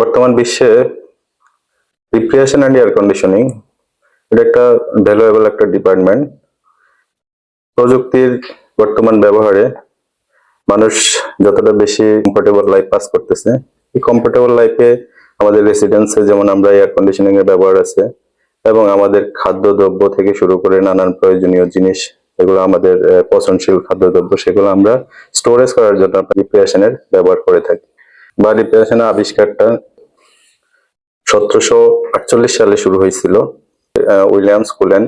বর্তমান বিশ্বে refrigeration and air conditioning এটা একটা ভ্যালুয়েবল একটা ডিপার্টমেন্ট। প্রযুক্তির বর্তমান ব্যবহারে মানুষ যতটা বেশি কমফোর্টেবল লাইফ পাস করতেছে, এই কমফোর্টেবল লাইফে আমাদের রেসিডেন্সে যেমন আমরা এয়ার কন্ডিশনিং এর ব্যবহার আছে, এবং আমাদের খাদ্যদ্রব্য থেকে শুরু করে নানান প্রয়োজনীয় জিনিস, এগুলো আমাদের পচনশীল খাদ্যদ্রব্য, সেগুলো আমরা স্টোরেজ করার জন্য রিফ্রিজারেশনের ব্যবহার করে থাকি। বা রিফ্রিজারেশনের আবিষ্কারটা 1748 সালে শুরু হয়েছিল। উইলিয়াম স্কুলেন,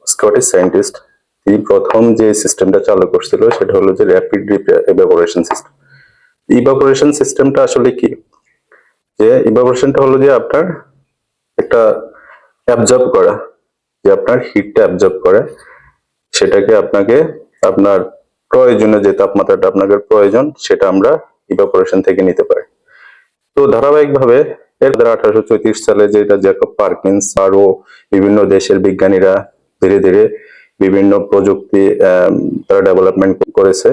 স্কটিশ সায়েন্টিস্ট, তিনি প্রথম যে সিস্টেমটা চালু করছিল সেটা হলো যে র্যাপিড ইভাপোরেশন সিস্টেম। ইভাপোরেশন সিস্টেমটা আসলে কি? যে ইভাপোরেশনটা হলো যে আপনার একটা অ্যাবজর্ব করা, যে আপনার হিটটা অ্যাবজর্ব করে, সেটাকে আপনাকে আপনার প্রয়োজনীয় যে তাপমাত্রাটা আপনাদের প্রয়োজন সেটা আমরা ইভাপোরেশন থেকে নিতে পারি। তো ধারাবাহিকভাবে 1834 সালে যেটা জ্যাকব পারকিন্স আরো বিভিন্ন দেশের বিজ্ঞানীরা ধীরে ধীরে বিভিন্ন প্রযুক্তি তারা ডেভেলপমেন্ট করেছে।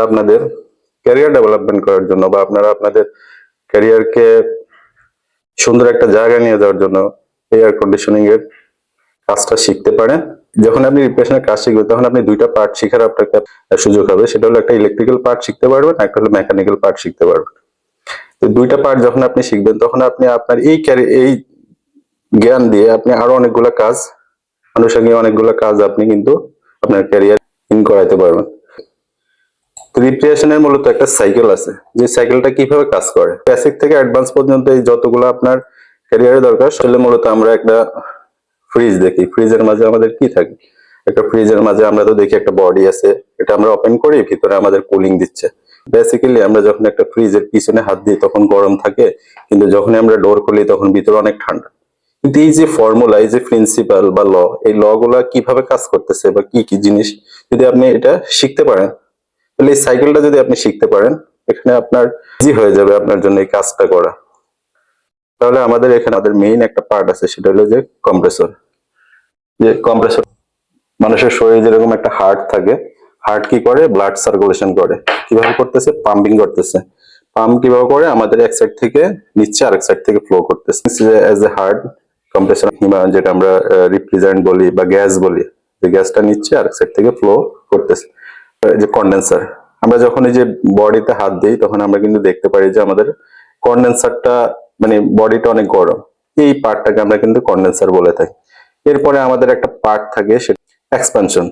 আপনাদের ক্যারিয়ার ডেভেলপমেন্ট করার জন্য বা আপনারা আপনাদের ক্যারিয়ারকে সুন্দর একটা জায়গায় নিয়ে যাওয়ার জন্য এয়ার কন্ডিশনিং এর কাজটা শিখতে পারেন। যখন আপনি রিপ্রেশনের কাজ শিখবেন তখন আপনি দুইটা পার্ট শেখার আপনাকে সুযোগ হবে। সেটা হলো একটা ইলেকট্রিক্যাল পার্ট শিখতে পারবেন, একটা হলো মেকানিক্যাল পার্ট শিখতে পারবেন। তো দুইটা পার্ট যখন আপনি শিখবেন তখন আপনি আপনার এই জ্ঞান দিয়ে আপনি আরো অনেকগুলো কাজ, আনুষঙ্গিক অনেকগুলো কাজ আপনি কিন্তু আপনার ক্যারিয়ার ইন করাইতে পারবেন। রিফ্রিজারেশনের মূলত একটা সাইকেল আছে, যে সাইকেলটা কিভাবে কাজ করে। বেসিক থেকে অ্যাডভান্স পর্যন্ত এই যতগুলো আপনার ক্যারিয়ারে দরকার, সেগুলো মূলত আমরা একটা ফ্রিজ দেখি। ফ্রিজের মাঝে আমাদের কি থাকে? একটা ফ্রিজের মাঝে আমরা তো দেখি একটা বডি আছে, এটা আমরা ওপেন করি, ভিতরে আমাদের কুলিং দিচ্ছে। বেসিক্যালি আমরা যখন একটা ফ্রিজের পিছনে হাত দিই তখন গরম থাকে, কিন্তু যখন আমরা ডোর খুলি তখন ভিতরে অনেক ঠান্ডা। কিন্তু এই যে ফর্মুলা, এই যে প্রিন্সিপাল বা ল, এই ল গুলা কিভাবে কাজ করতেছে বা কি কি জিনিস যদি আপনি এটা শিখতে পারেন, তাহলে এই সাইকেলটা যদি আপনি শিখতে পারেন, এখানে আপনার ইজি হয়ে যাবে আপনার জন্য এই কাজটা করা। তাহলে আমাদের এখানে আমাদের মেইন একটা পার্ট আছে, সেটা হলো যে কম্প্রেসর। যে কম্প্রেসর, মানুষের শরীরে যেরকম একটা হার্ট থাকে, হার্ট কি করে? ব্লাড সার্কুলেশন করে। কিভাবে করতেছে? পাম্পিং করতেছে। পাম্প কিভাবে করে? আমাদের এক সাইড থেকে নিচ্ছে, আরেক সাইড থেকে ফ্লো করতেছে। এজ এ হার্ট কম্প্রেসর, যেটা আমরা রিফ্রিজারেন্ট বলি বা গ্যাস বলি, যে গ্যাসটা নিচ্ছে আরেক সাইড থেকে ফ্লো করতেছে। যে কন্ডেন্সার, আমরা যখন এই যে বডিতে হাত দিই তখন আমরা কিন্তু দেখতে পারি যে আমাদের কন্ডেন্সারটা মানে বডিটা অনেক গরম। এই পার্টটাকে আমরা কিন্তু কন্ডেন্সার বলে থাকি। এরপরে আমাদের একটা পার্ট থাকে সেটা এক্সপানশন।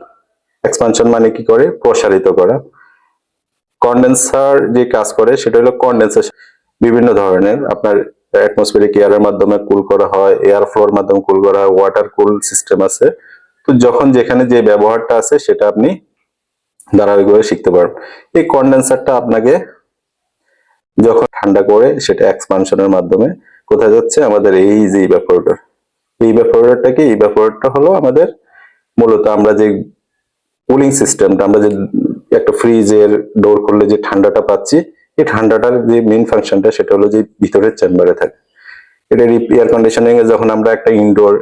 এক্সপানশন মানে কি করে? প্রসারিত করা। কন্ডেন্সার যে কাজ করে সেটা হলো কন্ডেন্সেশন। বিভিন্ন ধরনের আপনার অ্যাটমসফিয়ারিক এয়ারের মাধ্যমে কুল করা হয়, এয়ার ফ্লোর মাধ্যমে কুল করা হয়, ওয়াটার কুল সিস্টেম আছে। তো যখন যেখানে যে ব্যবহারটা আছে সেটা আপনি ধারাবাহিকভাবে শিখতে পারবেন। এই কন্ডেন্সারটা আপনাকে যখন ঠান্ডা করে সেটা এক্সপানশনের মাধ্যমে কোথায় যাচ্ছে? আমাদের এই যে ইভাপোরেটর। এই ইভাপোরেটরটা কি? ইভাপোরেটরটা হলো আমাদের মূলত আমরা যে কুলিং সিস্টেমটা, আমরা যে একটা ফ্রিজের ডোর খুললে যে ঠান্ডাটা পাচ্ছি, এই ঠান্ডাটার যে মেইন ফাংশনটা সেটা হলো যে ভিতরের চেম্বারে থাকে। এটা এয়ার কন্ডিশনিং এ যখন আমরা একটা ইনডোর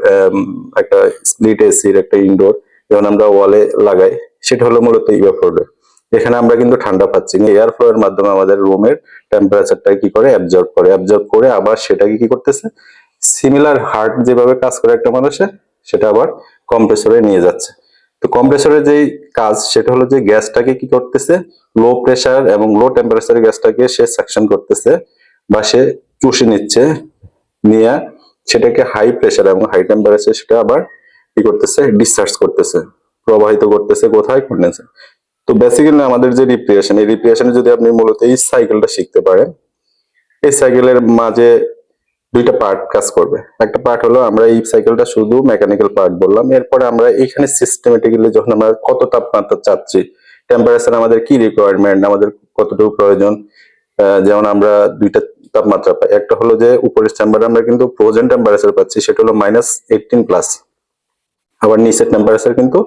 একটা স্প্লিট এসির একটা ইনডোর যখন আমরা ওয়ালে লাগাই, সেটা হলো মূলত ইভাপোরেটর। এখানে আমরা কিন্তু ঠান্ডা পাচ্ছি না, এয়ার ফ্লো এর মাধ্যমে আমাদের রুমের টেম্পারেচারটা কি করে? অ্যাবজর্ব করে আবার সেটাকে কি করতেছে? সিমিলার হার্ট যেভাবে কাজ করে একটা মানুষের, সেটা আবার কম্প্রেসরে নিয়ে যাচ্ছে। তো কম্প্রেসরের যেই কাজ সেটা হলো যে গ্যাসটাকে কি করতেছে? লো প্রেসার এবং লো টেম্পারেচারের গ্যাসটাকে সে সাকশন করতেছে বা সে চুষে নিচ্ছে, নিয়ে সেটাকে হাই প্রেসার এবং হাই টেম্পারেচার সেটা আবার কি করতেছে? ডিসচার্জ করতেছে, প্রবাহিত করতেছে। কোথায়? কন্ডেন্সার। তো বেসিক্যালি আমাদের যে রিফ্রিজারেশন, এই রিফ্রিজারেশনে যদি আপনি মূলত এই সাইকেলটা শিখতে পারেন, এই সাইকেলের মাঝে দুইটা পার্ট কাজ করবে। একটা পার্ট হলো আমরা এই সাইকেলটা শুধু মেকানিক্যাল পার্ট বললাম, এরপরে আমরা এখানে সিস্টেমেটিক্যালি যখন আমরা কত তাপমাত্রা চাচ্ছি, টেম্পারেচার আমাদের কি রিকোয়ারমেন্ট, আমাদের কতটুকু প্রয়োজন, যেমন আমরা দুইটা তাপমাত্রা পাই। একটা হলো যে উপরের চেম্বারে আমরা কিন্তু ফ্রোজেন টেম্পারেচার পাচ্ছি, সেটা হলো -18+। আবার নিচের টেম্পারেচার কিন্তু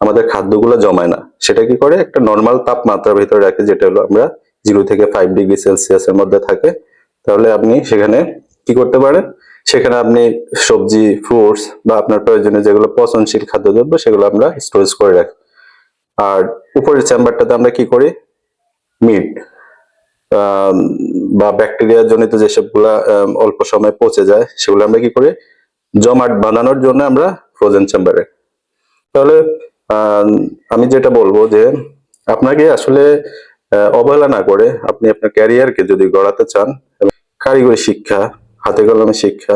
আমাদের খাদ্যগুলো জমায় না, সেটা কি করে? একটা নর্মাল তাপমাত্রার ভিতরে রাখে, যেটা হলো আমরা 0 থেকে 5 ডিগ্রি সেলসিয়াসের মধ্যে থাকে। তাহলে আপনি সেখানে কি করতে পারেন? সেখানে আপনি সবজি, ফ্রুটস বা আপনার প্রয়োজনীয় যেগুলো পচনশীল খাদ্যদ্রব্য সেগুলো আমরা স্টোরেজ করে রাখি। আর উপরের চেম্বারটাতে আমরা কি করি? মিট আহ, বা ব্যাকটেরিয়া জনিত যেসবগুলা অল্প সময় পচে যায় সেগুলো আমরা কি করি, জমাট বাঁধানোর জন্য আমরা ফ্রোজেন চেম্বারে। তাহলে আহ, আমি যেটা বলবো যে আপনাকে আসলে অবহেলা না করে আপনি আপনার ক্যারিয়ারকে যদি গড়াতে চান, কারিগরি শিক্ষা, হাতে কলমে শিক্ষা,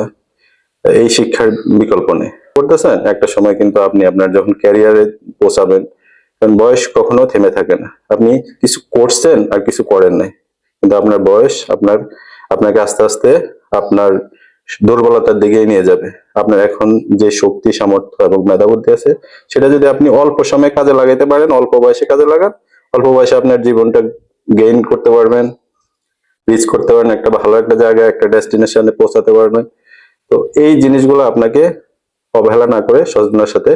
এই শিক্ষার বিকল্প নেই। করতেছেন একটা সময় কিন্তু আপনি আপনার যখন ক্যারিয়ারে পৌঁছাবেন, কারণ বয়স কখনো থেমে থাকে না। আপনি কিছু করছেন আর কিছু করেন নাই, কিন্তু আপনার বয়স আপনাকে আস্তে আস্তে আপনার দুর্বলতার দিকে নিয়ে যাবে। আপনার এখন যে শক্তি, সামর্থ্য এবং মেধাবুদ্ধি আছে, সেটা যদি আপনি অল্প সময়ে কাজে লাগাইতে পারেন, অল্প বয়সে কাজে লাগান, অল্প বয়সে আপনার জীবনটা গেইন করতে পারবেন, রিচ করতে পারবেন, একটা ভালো একটা জায়গায়, একটা ডেস্টিনেশনে পৌঁছাতে পারবেন। তো এই জিনিসগুলো আপনাকে অবহেলা না করে সচেতনার সাথে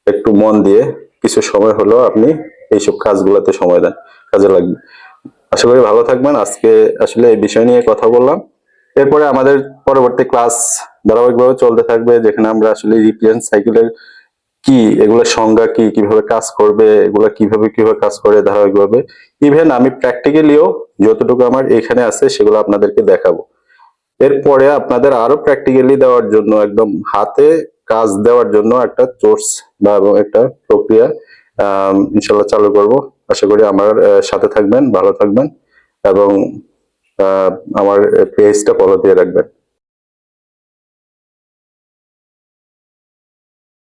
একটু মন দিয়ে কিছু সময় হলেও আপনি এইসব কাজগুলোতে সময় দেন, কাজে লাগবে। আশা করি ভালো থাকবেন। আজকে আসলে এই বিষয় নিয়ে কথা বললাম। এরপরে আমাদের পরবর্তী ক্লাস ধারাবাহিকভাবে চলতে থাকবে, যেখানে আমরা আসলে রিপ্লেসমেন্ট সাইকেলের কি, এগুলোর সংজ্ঞা কি, কিভাবে কাজ করবে, এগুলো কিভাবে কিভাবে কাজ করে ধারাবাহিকভাবে, ইভেন আমি প্র্যাকটিক্যালিও যতটুকু আমার এখানে আছে সেগুলো আপনাদেরকে দেখাবো। এরপরে আপনাদের আরো প্র্যাকটিক্যালি দেওয়ার জন্য, একদম হাতে কাজ দেওয়ার জন্য একটা কোর্স বা এবং একটা প্রক্রিয়া ইনশাল্লাহ চালু করব। আশা করি আমার সাথে থাকবেন, ভালো থাকবেন এবং আমার পেজটা ফলো দিয়ে রাখবেন।